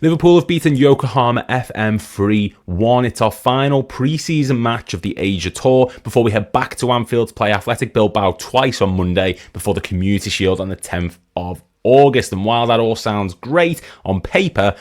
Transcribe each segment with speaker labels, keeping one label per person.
Speaker 1: Liverpool have beaten Yokohama FM 3-1. It's our final pre-season match of the Asia Tour before we head back to Anfield to play Athletic Bilbao twice on Monday before the Community Shield on the 10th of August. And while that all sounds great on paper,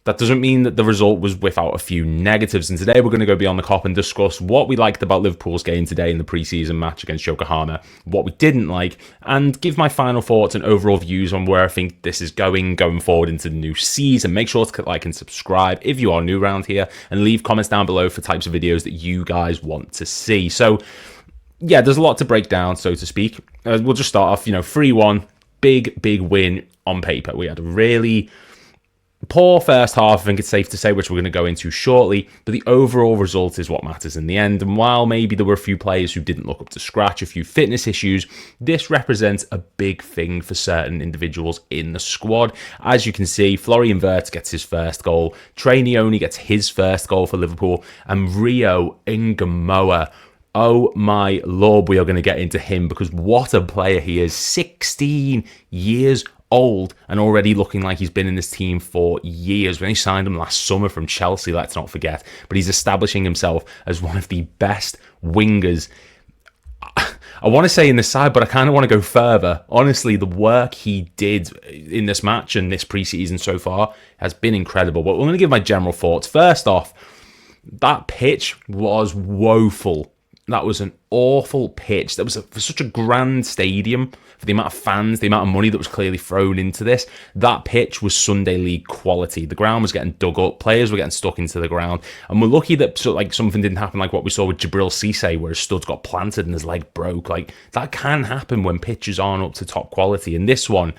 Speaker 1: that doesn't mean that the result was without a few negatives. And today we're going to go beyond the Kop and discuss what we liked about Liverpool's game today in the pre-season match against Yokohama, what we didn't like, and give my final thoughts and overall views on where I think this is going forward into the new season. Make sure to click like and subscribe if you are new around here, and leave comments down below for types of videos that you guys want to see. So, yeah, there's a lot to break down, so to speak. We'll just start off, 3-1, big win on paper. We had a really poor first half, I think it's safe to say, which we're going to go into shortly, but the overall result is what matters in the end. And while maybe there were a few players who didn't look up to scratch, a few fitness issues, this represents a big thing for certain individuals in the squad. As you can see, Florian Wirtz gets his first goal, Trey Neone gets his first goal for Liverpool, and Rio ngumoha, oh my lord, we are going to get into him because what a player he is. 16 years old and already looking like he's been in this team for years. When he signed him last summer from Chelsea, let's not forget, but he's establishing himself as one of the best wingers, I want to say, in this side, but I kind of want to go further. Honestly, the work he did in this match and this preseason so far has been incredible. But I'm going to give my general thoughts. First off, that pitch was woeful. That was an awful pitch. That was for such a grand stadium, for the amount of fans, the amount of money that was clearly thrown into this. That pitch was Sunday League quality. The ground was getting dug up, players were getting stuck into the ground, and we're lucky that something didn't happen like what we saw with Jabril Cisse, where his studs got planted and his leg broke. That can happen when pitches aren't up to top quality. And this one,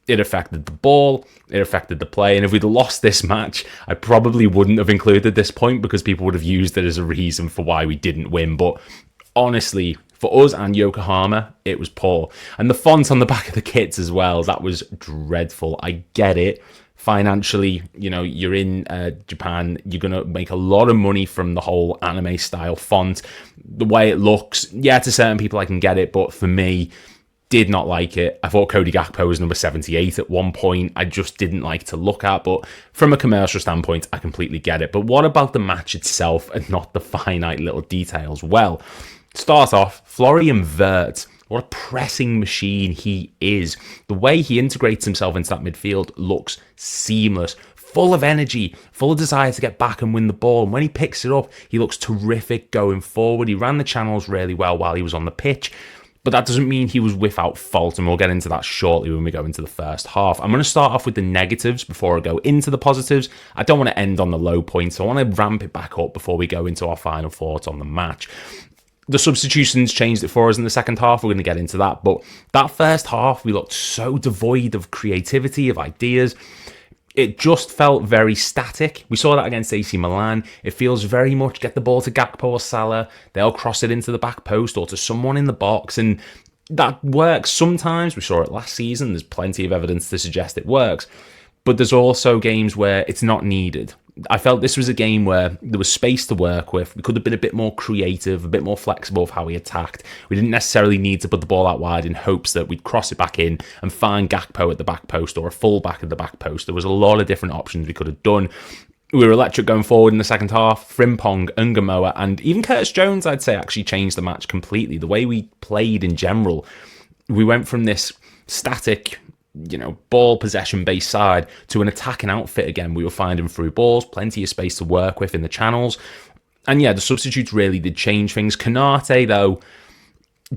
Speaker 1: it affected the ball, it affected the play, and if we'd lost this match, I probably wouldn't have included this point because people would have used it as a reason for why we didn't win. But honestly, for us and Yokohama, it was poor. And the font on the back of the kits as well, that was dreadful. I get it. Financially, you're in Japan, you're going to make a lot of money from the whole anime style font. The way it looks, yeah, to certain people I can get it, but for me, did not like it. I thought Cody Gakpo was number 78 at one point. I just didn't like to look at, but from a commercial standpoint, I completely get it. But what about the match itself and not the finite little details? Well, start off, Florian Wirtz. What a pressing machine he is. The way he integrates himself into that midfield looks seamless, full of energy, full of desire to get back and win the ball. And when he picks it up, he looks terrific going forward. He ran the channels really well while he was on the pitch. But that doesn't mean he was without fault, and we'll get into that shortly when we go into the first half. I'm going to start off with the negatives before I go into the positives. I don't want to end on the low points, so I want to ramp it back up before we go into our final thoughts on the match. The substitutions changed it for us in the second half. We're going to get into that. But that first half, we looked so devoid of creativity, of ideas. It just felt very static. We saw that against AC Milan. It feels very much get the ball to Gakpo or Salah. They'll cross it into the back post or to someone in the box. And that works sometimes. We saw it last season. There's plenty of evidence to suggest it works. But there's also games where it's not needed. I felt this was a game where there was space to work with. We could have been a bit more creative, a bit more flexible of how we attacked. We didn't necessarily need to put the ball out wide in hopes that we'd cross it back in and find Gakpo at the back post or a full back at the back post. There was a lot of different options we could have done. We were electric going forward in the second half. Frimpong, ngumoha, and even Curtis Jones, I'd say, actually changed the match completely. The way we played in general, we went from this static, ball possession based side to an attacking outfit again. We were finding through balls, plenty of space to work with in the channels. And yeah, the substitutes really did change things. Konate, though,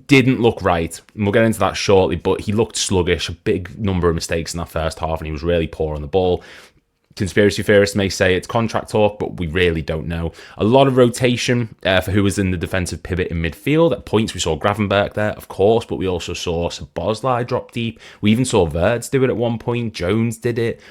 Speaker 1: didn't look right. And we'll get into that shortly, but he looked sluggish, a big number of mistakes in that first half, and he was really poor on the ball. Conspiracy theorists may say it's contract talk, but we really don't know. A lot of rotation for who was in the defensive pivot in midfield. At points, we saw Gravenberch there, of course, but we also saw Szoboszlai drop deep. We even saw Wirtz do it at one point. Jones did it,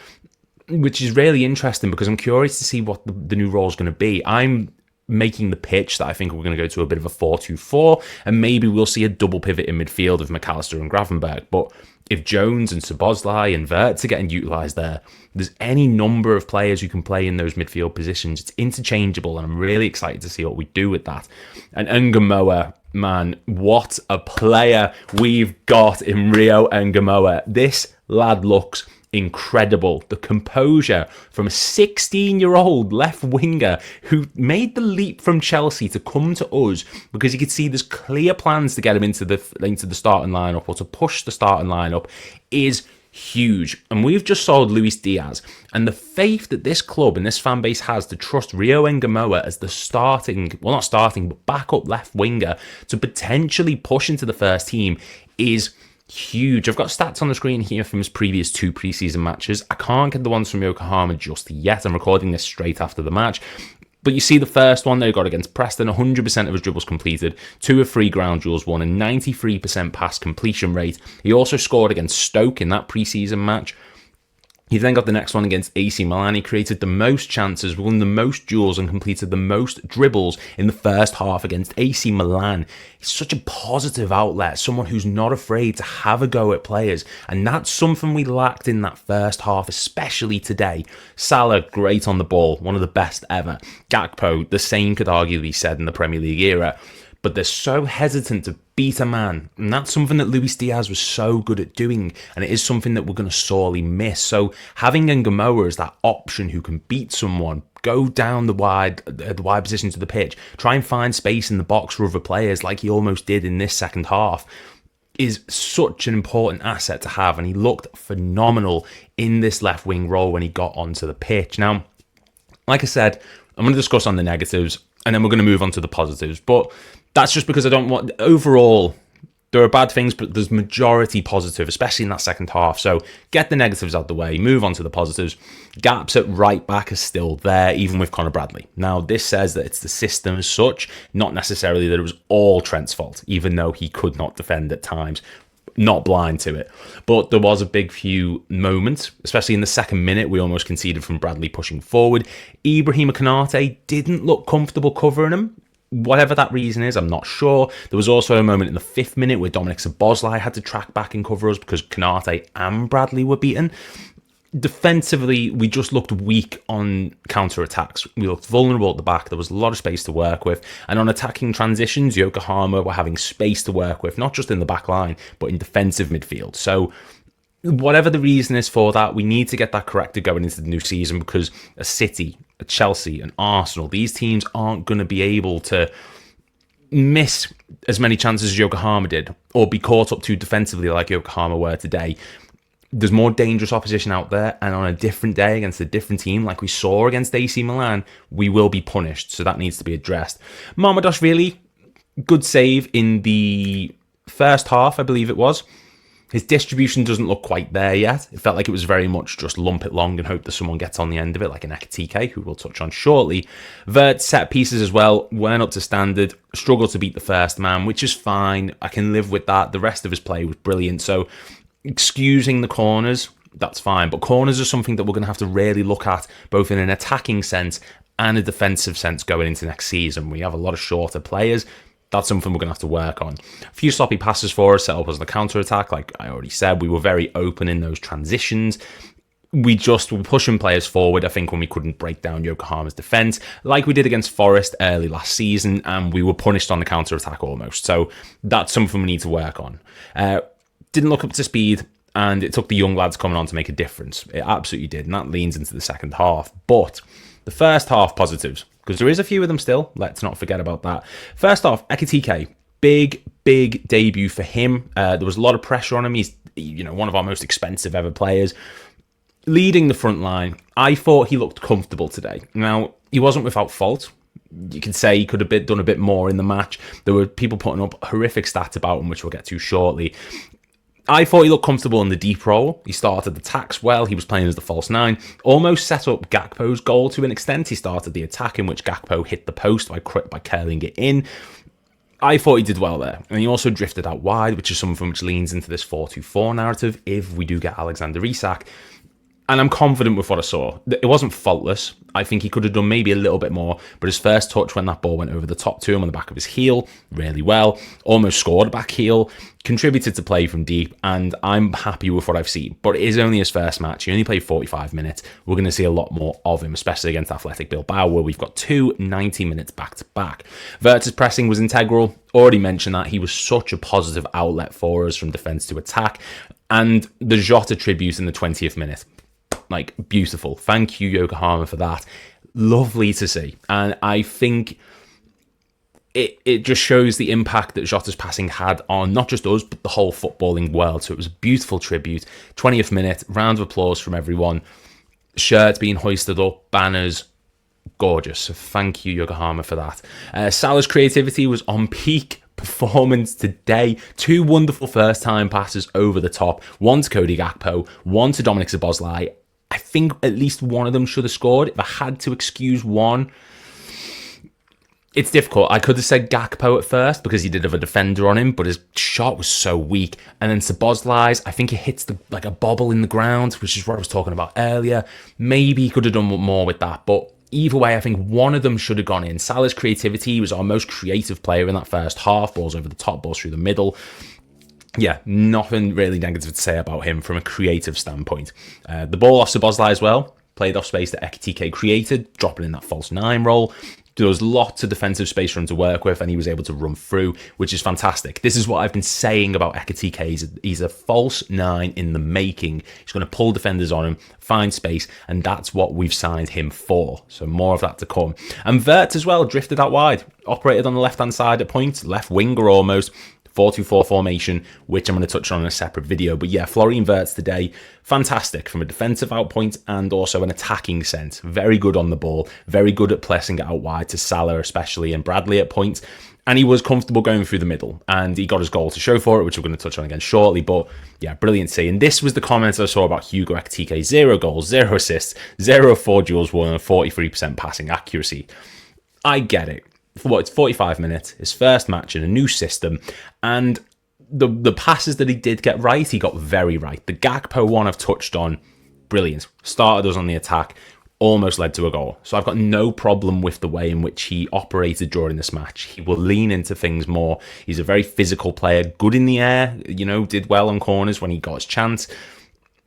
Speaker 1: which is really interesting because I'm curious to see what the new role is going to be. I'm making the pitch that I think we're going to go to a bit of a 4-2-4, and maybe we'll see a double pivot in midfield of McAllister and Gravenberch. But if Jones and Szoboszlai and Wirtz are getting utilised there's any number of players who can play in those midfield positions. It's interchangeable, and I'm really excited to see what we do with that. And ngumoha, man, what a player we've got in Rio ngumoha. This lad looks incredible. The composure from a 16-year-old left winger who made the leap from Chelsea to come to us because he could see there's clear plans to get him into the starting lineup or to push the starting lineup is huge. And we've just sold Luis Diaz, and the faith that this club and this fan base has to trust Rio Ngumoha as the backup left winger to potentially push into the first team is huge. I've got stats on the screen here from his previous 2 preseason matches. I can't get the ones from Yokohama just yet. I'm recording this straight after the match. But you see the first one they got against Preston, 100% of his dribbles completed, 2 of 3 ground duels won, a 93% pass completion rate. He also scored against Stoke in that preseason match. He then got the next one against AC Milan. He created the most chances, won the most duels, and completed the most dribbles in the first half against AC Milan. He's such a positive outlet, someone who's not afraid to have a go at players, and that's something we lacked in that first half, especially today. Salah, great on the ball, one of the best ever. Gakpo, the same could arguably be said in the Premier League era. But they're so hesitant to beat a man. And that's something that Luis Diaz was so good at doing. And it is something that we're going to sorely miss. So having Ngumoha as that option who can beat someone, go down the wide positions of the pitch, try and find space in the box for other players like he almost did in this second half, is such an important asset to have. And he looked phenomenal in this left wing role when he got onto the pitch. Now, like I said, I'm going to discuss on the negatives and then we're going to move on to the positives. But that's just because I don't want... Overall, there are bad things, but there's majority positive, especially in that second half. So get the negatives out of the way, move on to the positives. Gaps at right back are still there, even with Conor Bradley. Now, this says that it's the system as such, not necessarily that it was all Trent's fault, even though he could not defend at times. Not blind to it. But there was a big few moments, especially in the second minute, we almost conceded from Bradley pushing forward. Ibrahima Konate didn't look comfortable covering him. Whatever that reason is, I'm not sure. There was also a moment in the 5th minute where Dominic Szoboszlai had to track back and cover us because Konate and Bradley were beaten. Defensively, we just looked weak on counter-attacks. We looked vulnerable at the back. There was a lot of space to work with. And on attacking transitions, Yokohama were having space to work with, not just in the back line, but in defensive midfield. So whatever the reason is for that, we need to get that corrected going into the new season because a City, a Chelsea, an Arsenal, these teams aren't going to be able to miss as many chances as Yokohama did or be caught up too defensively like Yokohama were today. There's more dangerous opposition out there, and on a different day against a different team like we saw against AC Milan, we will be punished, so that needs to be addressed. Mamardashvili, good save in the first half, I believe it was. His distribution doesn't look quite there yet. It felt like it was very much just lump it long and hope that someone gets on the end of it, like an ekitike, who we'll touch on shortly. Vert's set pieces as well weren't up to standard. Struggled to beat the first man, which is fine. I can live with that. The rest of his play was brilliant. So excusing the corners, that's fine. But corners are something that we're going to have to really look at, both in an attacking sense and a defensive sense going into next season. We have a lot of shorter players. That's something we're going to have to work on. A few sloppy passes for us set up as the counter-attack. Like I already said, we were very open in those transitions. We just were pushing players forward, I think, when we couldn't break down Yokohama's defence, like we did against Forest early last season, and we were punished on the counter-attack almost. So that's something we need to work on. Didn't look up to speed, and it took the young lads coming on to make a difference. It absolutely did, and that leans into the second half. But the first half positives, because there is a few of them still. Let's not forget about that. First off, Ekitike, big debut for him. There was a lot of pressure on him. He's one of our most expensive ever players. Leading the front line, I thought he looked comfortable today. Now, he wasn't without fault. You could say he could have done a bit more in the match. There were people putting up horrific stats about him, which we'll get to shortly. I thought he looked comfortable in the deep role. He started the attacks well. He was playing as the false 9. Almost set up Gakpo's goal to an extent. He started the attack in which Gakpo hit the post by curling it in. I thought he did well there. And he also drifted out wide, which is something which leans into this 4-2-4 narrative if we do get Alexander Isak. And I'm confident with what I saw. It wasn't faultless. I think he could have done maybe a little bit more, but his first touch when that ball went over the top to him on the back of his heel, really well. Almost scored a back heel, contributed to play from deep, and I'm happy with what I've seen. But it is only his first match. He only played 45 minutes. We're going to see a lot more of him, especially against Athletic Bilbao, where we've got 2 90 minutes back-to-back. Vert's pressing was integral. Already mentioned that. He was such a positive outlet for us from defence to attack. And the Jota tribute in the 20th minute. Like, beautiful. Thank you, Yokohama, for that. Lovely to see. And I think it just shows the impact that Jota's passing had on not just us, but the whole footballing world. So it was a beautiful tribute. 20th minute, round of applause from everyone. Shirts being hoisted up, banners. Gorgeous. So thank you, Yokohama, for that. Salah's creativity was on peak performance today. 2 wonderful first-time passes over the top. One to Cody Gakpo, one to Dominic Szoboszlai. I think at least one of them should have scored. If I had to excuse one, it's difficult. I could have said Gakpo at first because he did have a defender on him, but his shot was so weak. And then Szoboszlai's, I think it hits like a bobble in the ground, which is what I was talking about earlier. Maybe he could have done more with that, but either way, I think one of them should have gone in. Salah's creativity was our most creative player in that first half. Balls over the top, balls through the middle. Yeah, nothing really negative to say about him from a creative standpoint. The ball off Szoboszlai as well. Played off space that Ekitike created, dropping in that false 9 role. There was lots of defensive space for him to work with, and he was able to run through, which is fantastic. This is what I've been saying about Ekitike. He's a false 9 in the making. He's going to pull defenders on him, find space, and that's what we've signed him for. So more of that to come. And Wirtz as well, drifted out wide. Operated on the left-hand side at points, left winger almost. 4-2-4 formation, which I'm going to touch on in a separate video. But yeah, Florian Wirtz today, fantastic from a defensive outpoint and also an attacking sense. Very good on the ball, very good at pressing it out wide to Salah especially and Bradley at points. And he was comfortable going through the middle and he got his goal to show for it, which we're going to touch on again shortly. But yeah, brilliant to see. And this was the comments I saw about Hugo Ekitike. 0 goals, 0 assists, 0 4 duels won and 43% passing accuracy. I get it. It's 45 minutes, his first match in a new system, and the passes that he did get right, he got very right. The Gakpo one I've touched on, brilliant. Started us on the attack, almost led to a goal. So I've got no problem with the way in which he operated during this match. He will lean into things more. He's a very physical player, good in the air, did well on corners when he got his chance.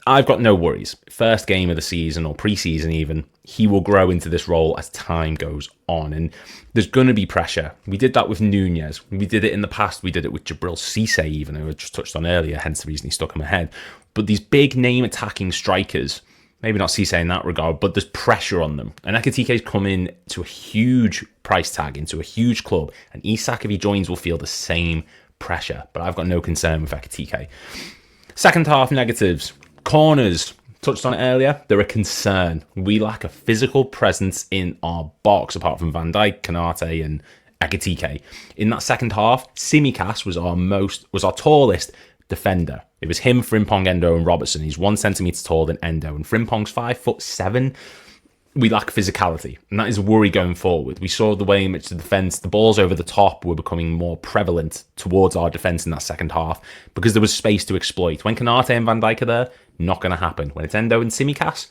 Speaker 1: I've got no worries. First game of the season or pre-season even, he will grow into this role as time goes on. And there's going to be pressure. We did that with Nunez. We did it in the past. We did it with Jabril Cisse even, who I just touched on earlier, hence the reason he stuck in my head. But these big name attacking strikers, maybe not Cisse in that regard, but there's pressure on them. And Ekitike's come in to a huge price tag, into a huge club. And Isak, if he joins, will feel the same pressure. But I've got no concern with Ekitike. Second half negatives. Corners, touched on it earlier, they're a concern. We lack a physical presence in our box, apart from Van Dijk, Konate and Ekitike. In that second half, Tsimikas was our tallest defender. It was him, Frimpong, Endo and Robertson. He's 1 centimetre taller than Endo, and Frimpong's 5'7". We lack physicality, and that is a worry going forward. We saw the way in which the balls over the top were becoming more prevalent towards our defence in that second half because there was space to exploit. When Konate and Van Dijk are there, not going to happen. When it's Endo and Tsimikas,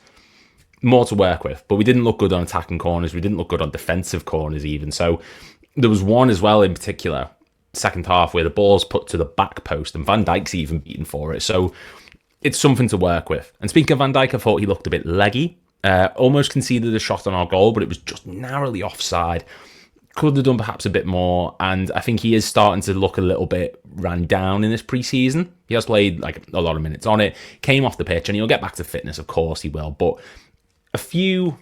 Speaker 1: more to work with. But we didn't look good on attacking corners. We didn't look good on defensive corners even. So there was one as well in particular, second half, where the ball's put to the back post and Van Dijk's even beaten for it. So it's something to work with. And speaking of Van Dijk, I thought he looked a bit leggy. Almost conceded a shot on our goal, but it was just narrowly offside. Could have done perhaps a bit more, and I think he is starting to look a little bit ran down in this pre-season. He has played like a lot of minutes on it, came off the pitch, and he'll get back to fitness, of course he will, but a few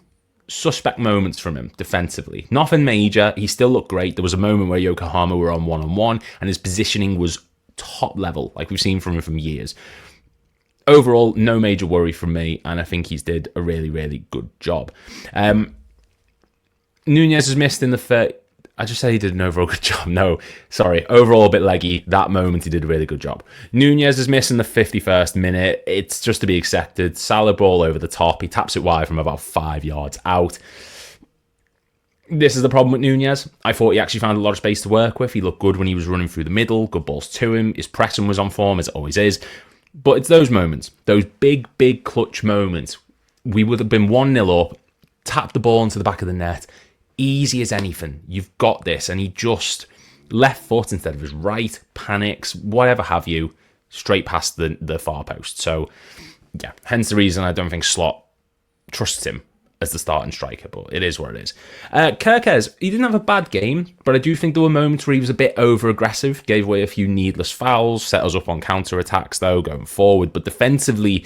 Speaker 1: suspect moments from him defensively. Nothing major, he still looked great. There was a moment where Yokohama were on one-on-one, and his positioning was top level, like we've seen from him from years. Overall, no major worry from me, and I think he's did a really, really good job. Nunez has missed in the third. I just said he did an overall good job. No, sorry. Overall, a bit leggy. That moment, he did a really good job. Nunez is missing the 51st minute. It's just to be accepted. Salah ball over the top. He taps it wide from about 5 yards out. This is the problem with Nunez. I thought he actually found a lot of space to work with. He looked good when he was running through the middle. Good balls to him. His pressing was on form, as it always is. But it's those moments, those big, big clutch moments. We would have been 1-0 up, tapped the ball into the back of the net. Easy as anything. You've got this. And he just left foot instead of his right, panics, whatever have you, straight past the far post. So, yeah, hence the reason I don't think Slot trusts him as the starting striker, but it is what it is. Kerkez, he didn't have a bad game, but I do think there were moments where he was a bit over-aggressive, gave away a few needless fouls, set us up on counter-attacks, though, going forward. But defensively,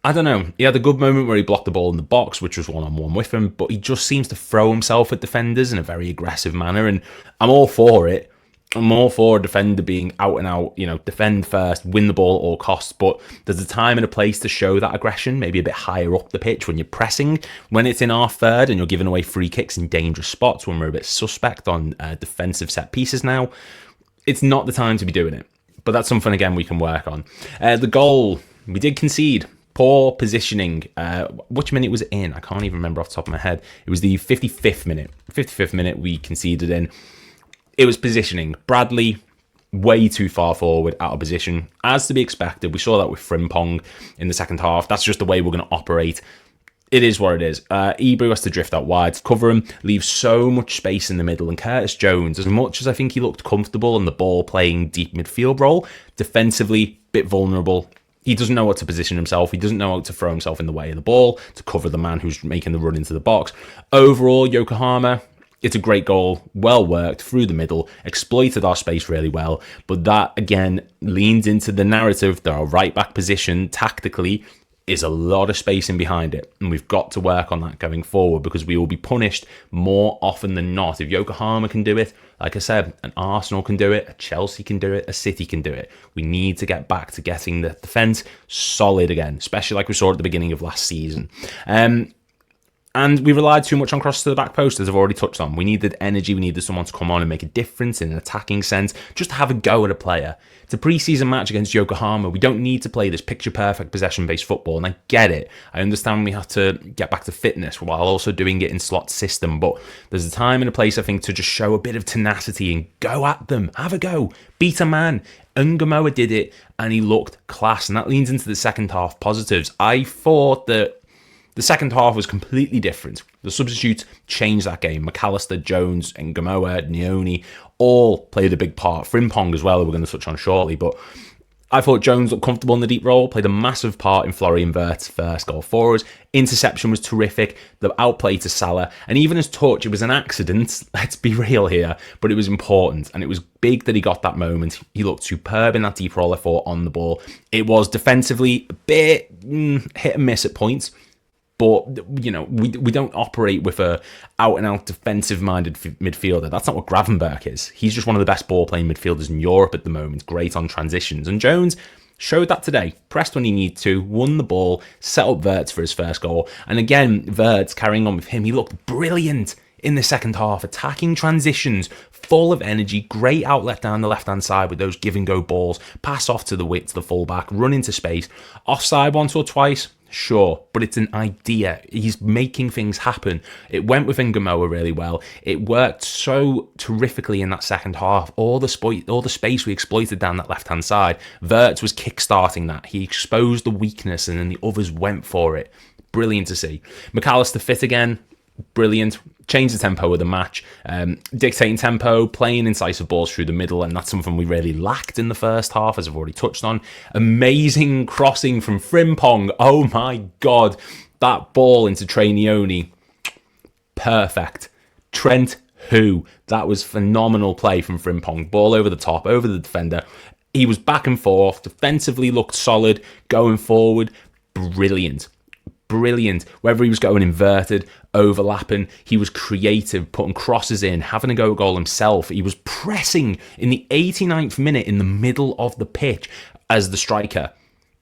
Speaker 1: I don't know. He had a good moment where he blocked the ball in the box, which was one-on-one with him, but he just seems to throw himself at defenders in a very aggressive manner, and I'm all for it. I'm all for a defender being out and out, defend first, win the ball at all costs, but there's a time and a place to show that aggression, maybe a bit higher up the pitch when you're pressing, when it's in our third and you're giving away free kicks in dangerous spots, when we're a bit suspect on defensive set pieces now. It's not the time to be doing it, but that's something, again, we can work on. The goal, we did concede. Poor positioning. Which minute was it in? I can't even remember off the top of my head. It was the 55th minute. 55th minute we conceded in. It was positioning. Bradley, way too far forward, out of position. As to be expected, we saw that with Frimpong in the second half. That's just the way we're going to operate. It is what it is. Ebro has to drift out wide to cover him, leave so much space in the middle. And Curtis Jones, as much as I think he looked comfortable in the ball playing deep midfield role, defensively, bit vulnerable. He doesn't know what to position himself. He doesn't know how to throw himself in the way of the ball to cover the man who's making the run into the box. Overall, Yokohama, it's a great goal, well worked through the middle, exploited our space really well. But that, again, leans into the narrative that our right-back position, tactically, is a lot of space in behind it. And we've got to work on that going forward because we will be punished more often than not. If Yokohama can do it, like I said, an Arsenal can do it, a Chelsea can do it, a City can do it. We need to get back to getting the defence solid again, especially like we saw at the beginning of last season. And we relied too much on crosses to the back post, as I've already touched on. We needed energy. We needed someone to come on and make a difference in an attacking sense, just to have a go at a player. It's a pre-season match against Yokohama. We don't need to play this picture-perfect possession-based football, and I get it. I understand we have to get back to fitness while also doing it in slot system, but there's a time and a place, I think, to just show a bit of tenacity and go at them. Have a go. Beat a man. Ngumoha did it, and he looked class, and that leans into the second half positives. I thought that the second half was completely different. The substitutes changed that game. McAllister, Jones, and Ngumoha, Nioni all played a big part. Frimpong as well, who we're going to touch on shortly. But I thought Jones looked comfortable in the deep role, played a massive part in Florian Wirtz's first goal for us. Interception was terrific. The outplay to Salah. And even his touch, it was an accident. Let's be real here. But it was important. And it was big that he got that moment. He looked superb in that deep role, I thought, on the ball. It was defensively a bit hit and miss at points. But, we don't operate with a out-and-out defensive-minded midfielder. That's not what Gravenberch is. He's just one of the best ball-playing midfielders in Europe at the moment. Great on transitions. And Jones showed that today. Pressed when he needed to, won the ball, set up Wirtz for his first goal. And again, Wirtz, carrying on with him, he looked brilliant in the second half. Attacking transitions, full of energy, great outlet down the left-hand side with those give-and-go balls. Pass off to the full-back, run into space. Offside once or twice. Sure, but it's an idea. He's making things happen. It went with Ngumoha really well. It worked so terrifically in that second half. All the space we exploited down that left-hand side. Wirtz was kick-starting that. He exposed the weakness and then the others went for it. Brilliant to see. McAllister fit again. Brilliant. Changed the tempo of the match, dictating tempo, playing incisive balls through the middle, and that's something we really lacked in the first half, as I've already touched on. Amazing crossing from Frimpong. Oh my God. That ball into Trainioni. Perfect. Trent who? That was phenomenal play from Frimpong. Ball over the top, over the defender. He was back and forth, defensively looked solid, going forward. Brilliant. Whether he was going inverted, overlapping, he was creative, putting crosses in, having a go at goal himself. He was pressing in the 89th minute in the middle of the pitch as the striker.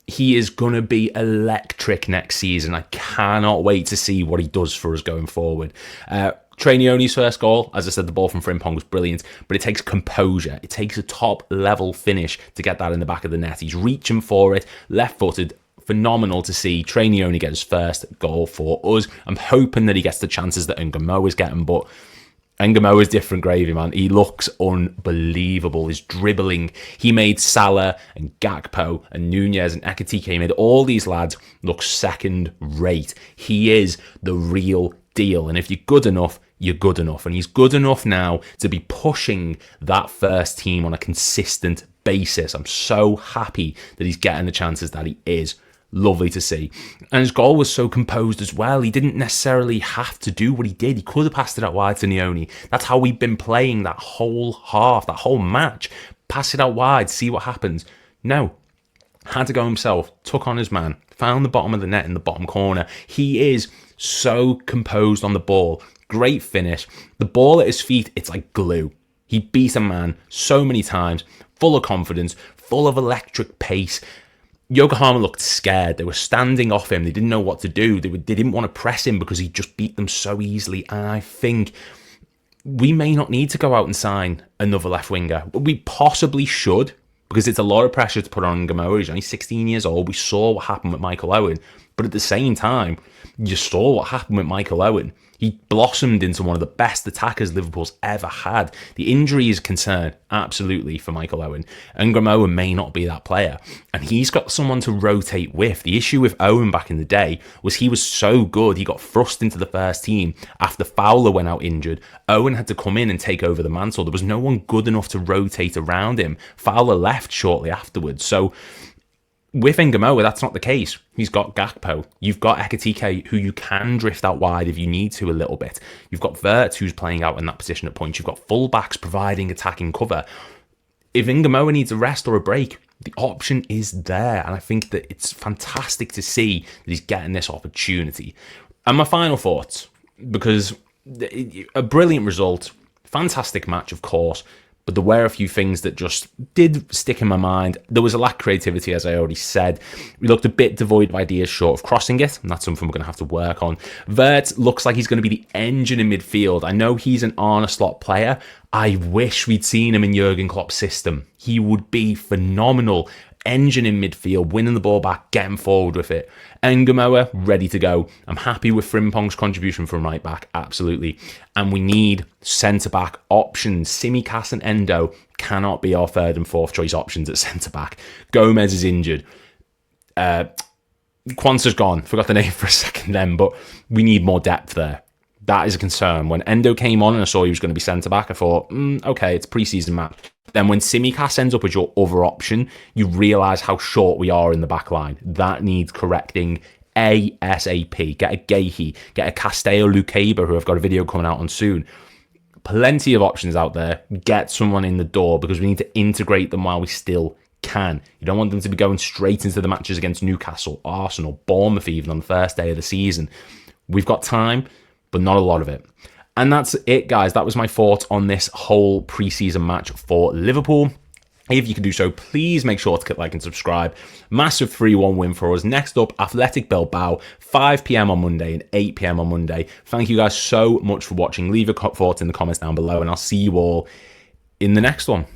Speaker 1: He is going to be electric next season. I cannot wait to see what he does for us going forward. Trainioni's first goal, as I said, the ball from Frimpong was brilliant, but it takes composure. It takes a top-level finish to get that in the back of the net. He's reaching for it, left-footed. Phenomenal to see Trainioni get his first goal for us. I'm hoping that he gets the chances that Ngumoha is getting, but Ngumoha is different gravy, man. He looks unbelievable. His dribbling. He made Salah and Gakpo and Nunez and Ekitike. He made all these lads look second rate. He is the real deal. And if you're good enough, you're good enough. And he's good enough now to be pushing that first team on a consistent basis. I'm so happy that he's getting the chances that he is. Lovely to see. And his goal was so composed as well. He didn't necessarily have to do what he did. He could have passed it out wide to Nioni. That's how we've been playing that whole half, that whole match. Pass it out wide, see what happens. No. Had to go himself, took on his man, found the bottom of the net in the bottom corner. He is so composed on the ball. Great finish. The ball at his feet, it's like glue. He beat a man so many times, full of confidence, full of electric pace. Yokohama looked scared. They were standing off him. They didn't know what to do. They didn't want to press him because he just beat them so easily. And I think we may not need to go out and sign another left winger. We possibly should, because it's a lot of pressure to put on ngumoha. He's only 16 years old. We saw what happened with Michael Owen. But at the same time, you saw what happened with Michael Owen. He blossomed into one of the best attackers Liverpool's ever had. The injury is a concern, absolutely, for Michael Owen. And ngumoha may not be that player. And he's got someone to rotate with. The issue with Owen back in the day was he was so good, he got thrust into the first team. After Fowler went out injured, Owen had to come in and take over the mantle. There was no one good enough to rotate around him. Fowler left shortly afterwards. So with ngumoha, that's not the case. He's got Gakpo. You've got Ekitike, who you can drift out wide if you need to a little bit. You've got Wirtz, who's playing out in that position at points. You've got fullbacks providing attacking cover. If ngumoha needs a rest or a break, the option is there. And I think that it's fantastic to see that he's getting this opportunity. And my final thoughts, because a brilliant result, fantastic match, of course, but there were a few things that just did stick in my mind. There was a lack of creativity, as I already said. We looked a bit devoid of ideas short of crossing it, and that's something we're going to have to work on. Wirtz looks like he's going to be the engine in midfield. I know he's an Arne Slot player. I wish we'd seen him in Jurgen Klopp's system. He would be phenomenal. Engine in midfield, winning the ball back, getting forward with it. And ngumoha, ready to go. I'm happy with Frimpong's contribution from right back, absolutely. And we need centre-back options. Tsimikas and Endo cannot be our third and fourth choice options at centre-back. Gomez is injured. Kwanzaa's gone. Forgot the name for a second then, but we need more depth there. That is a concern. When Endo came on and I saw he was going to be centre-back, I thought, okay, it's a pre-season match. Then when Tsimikas ends up as your other option, you realise how short we are in the back line. That needs correcting ASAP. Get a Gehi, get a Castello Luqueba, who I've got a video coming out on soon. Plenty of options out there. Get someone in the door, because we need to integrate them while we still can. You don't want them to be going straight into the matches against Newcastle, Arsenal, Bournemouth even on the first day of the season. We've got time, but not a lot of it. And that's it, guys. That was my thoughts on this whole pre-season match for Liverpool. If you can do so, please make sure to click like and subscribe. Massive 3-1 win for us. Next up, Athletic Bilbao, 5 p.m. on Monday and 8 p.m. on Monday. Thank you guys so much for watching. Leave your thoughts in the comments down below, and I'll see you all in the next one.